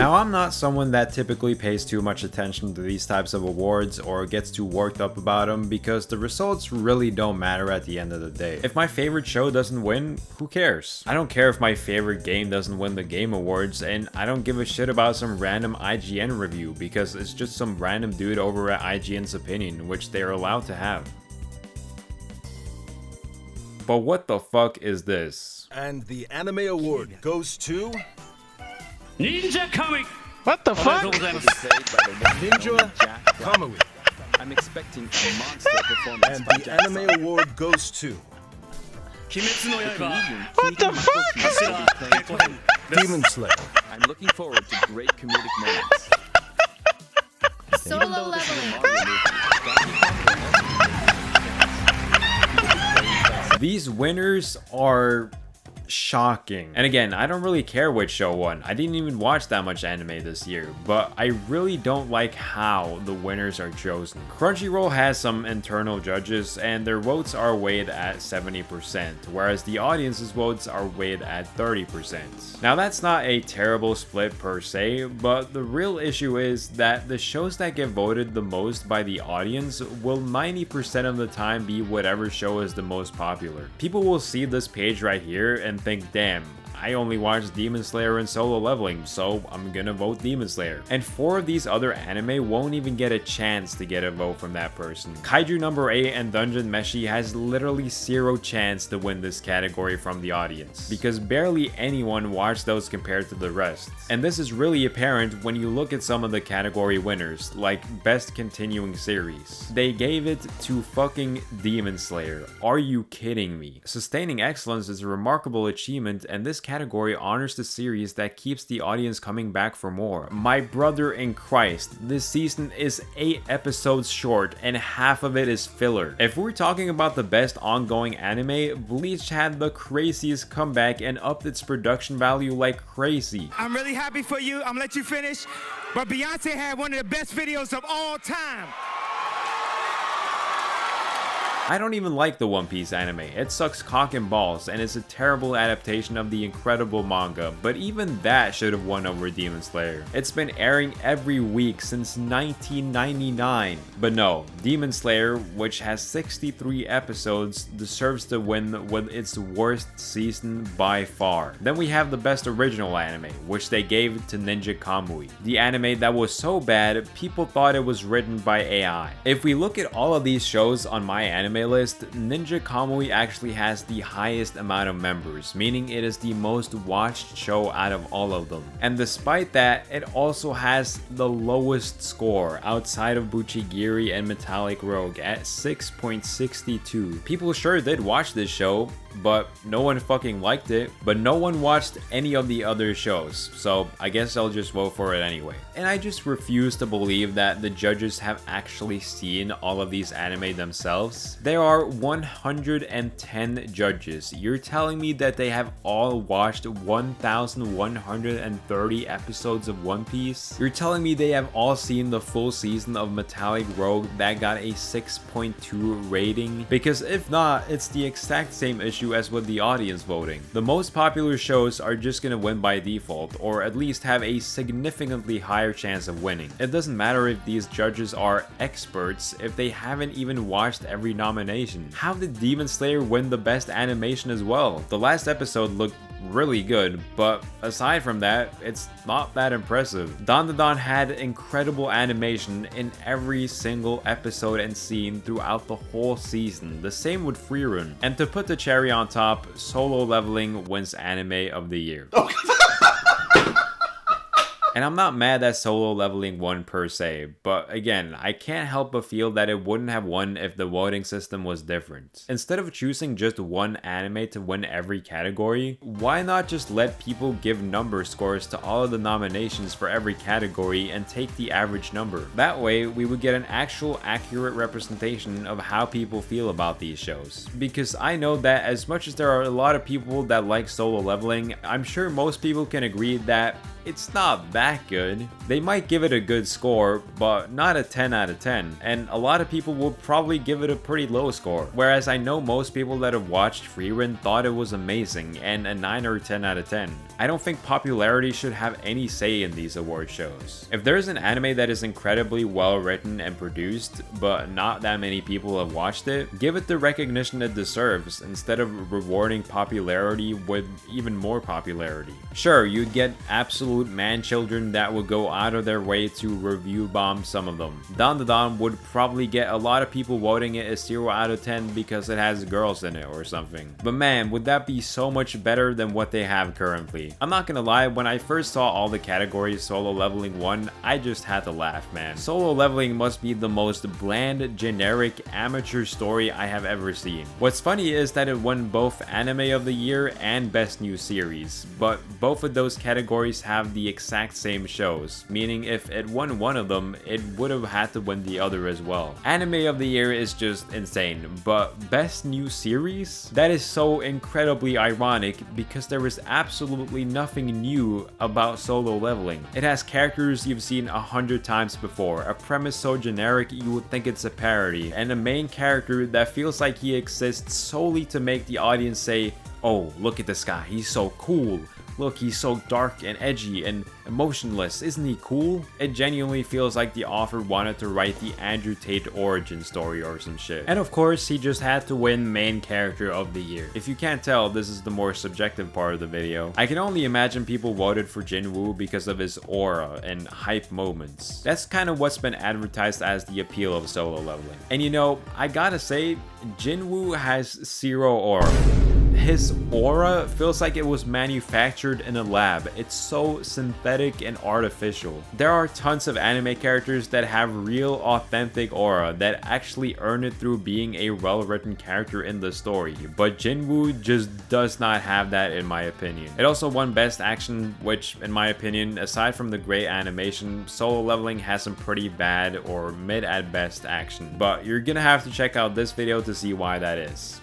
Now, I'm not someone that typically pays too much attention to these types of awards or gets too worked up about them because the results really don't matter at the end of the day. If my favorite show doesn't win, who cares? I don't care if my favorite game doesn't win the Game Awards, and I don't give a shit about some random IGN review because it's just some random dude over at IGN's opinion, which they are allowed to have. But what the fuck is this? And the anime award goes to Ninja Comic. What the fuck? Ninja Kamui. I'm expecting a monster performance. And the anime award goes to What the fuck? Demon Slayer. I'm looking forward to great comedic moments. Solo leveling. These winners are shocking. And again, I don't really care which show won. I didn't even watch that much anime this year, but I really don't like how the winners are chosen. Crunchyroll has some internal judges and their votes are weighed at 70%, whereas the audience's votes are weighed at 30%. Now that's not a terrible split per se, but the real issue is that the shows that get voted the most by the audience will 90% of the time be whatever show is the most popular. People will see this page right here and think, damn, I only watched Demon Slayer and Solo Leveling, so I'm gonna vote Demon Slayer. And 4 of these other anime won't even get a chance to get a vote from that person. Kaiju number 8 and Dungeon Meshi has literally 0 chance to win this category from the audience, because barely anyone watched those compared to the rest. And this is really apparent when you look at some of the category winners, like Best Continuing Series. They gave it to fucking Demon Slayer. Are you kidding me? Sustaining excellence is a remarkable achievement, and this category honors the series that keeps the audience coming back for more. My brother in Christ, this season is 8 episodes short and half of it is filler. If we're talking about the best ongoing anime, Bleach had the craziest comeback and upped its production value like crazy. I'm really happy for you. I'm gonna let you finish. But Beyonce had one of the best videos of all time. I don't even like the One Piece anime. It sucks cock and balls and it's a terrible adaptation of the incredible manga, but even that should have won over Demon Slayer. It's been airing every week since 1999. But no, Demon Slayer, which has 63 episodes, deserves to win with its worst season by far. Then we have the best original anime, which they gave to Ninja Kamui. The anime that was so bad, people thought it was written by AI. If we look at all of these shows on my anime list, Ninja Kamui actually has the highest amount of members, meaning it is the most watched show out of all of them. And despite that, it also has the lowest score outside of Buchigiri and Metallic Rogue at 6.62. People sure did watch this show, but no one fucking liked it. But no one watched any of the other shows, so I guess I'll just vote for it anyway. And I just refuse to believe that the judges have actually seen all of these anime themselves. There are 110 judges. You're telling me that they have all watched 1,130 episodes of One Piece? You're telling me they have all seen the full season of Metallic Rogue that got a 6.2 rating? Because if not, it's the exact same issue as with the audience voting. The most popular shows are just gonna win by default, or at least have a significantly higher chance of winning. It doesn't matter if these judges are experts if they haven't even watched every nomination. How did Demon Slayer win the best animation as well? The last episode looked really good, but aside from that, it's not that impressive. Dandadan had incredible animation in every single episode and scene throughout the whole season. The same with Freerun. And to put the cherry on top, Solo Leveling wins Anime of the Year. And I'm not mad that Solo Leveling won per se, but again, I can't help but feel that it wouldn't have won if the voting system was different. Instead of choosing just one anime to win every category, why not just let people give number scores to all of the nominations for every category and take the average number? That way, we would get an actual accurate representation of how people feel about these shows. Because I know that as much as there are a lot of people that like Solo Leveling, I'm sure most people can agree that it's not that good. They might give it a good score, but not a 10 out of 10, and a lot of people will probably give it a pretty low score, whereas I know most people that have watched Frieren thought it was amazing and a 9 or 10 out of 10. I don't think popularity should have any say in these award shows. If there's an anime that is incredibly well written and produced, but not that many people have watched it, give it the recognition it deserves instead of rewarding popularity with even more popularity. Sure, you'd get absolute man-children that would go out of their way to review bomb some of them. Dandadan would probably get a lot of people voting it a 0 out of 10 because it has girls in it or something. But man, would that be so much better than what they have currently. I'm not gonna lie, when I first saw all the categories Solo Leveling won, I just had to laugh, man. Solo Leveling must be the most bland, generic, amateur story I have ever seen. What's funny is that it won both Anime of the Year and Best New Series, but both of those categories have the exact same shows, meaning if it won one of them, it would have had to win the other as well. Anime of the Year is just insane, but Best New Series? That is so incredibly ironic because there is absolutely nothing new about Solo Leveling. It has characters you've seen 100 times before, a premise so generic you would think it's a parody, and a main character that feels like he exists solely to make the audience say, "Oh, look at this guy, he's so cool. Look, he's so dark and edgy and emotionless. Isn't he cool?" It genuinely feels like the author wanted to write the Andrew Tate origin story or some shit. And of course, he just had to win main character of the year. If you can't tell, this is the more subjective part of the video. I can only imagine people voted for Jinwoo because of his aura and hype moments. That's kind of what's been advertised as the appeal of Solo Leveling. And you know, I gotta say, Jinwoo has zero aura. His aura feels like it was manufactured in a lab. It's so synthetic and artificial. There are tons of anime characters that have real authentic aura that actually earn it through being a well-written character in the story, but Jinwoo just does not have that in my opinion. It also won Best Action, which in my opinion, aside from the great animation, Solo Leveling has some pretty bad or mid at best action, but you're gonna have to check out this video to see why that is.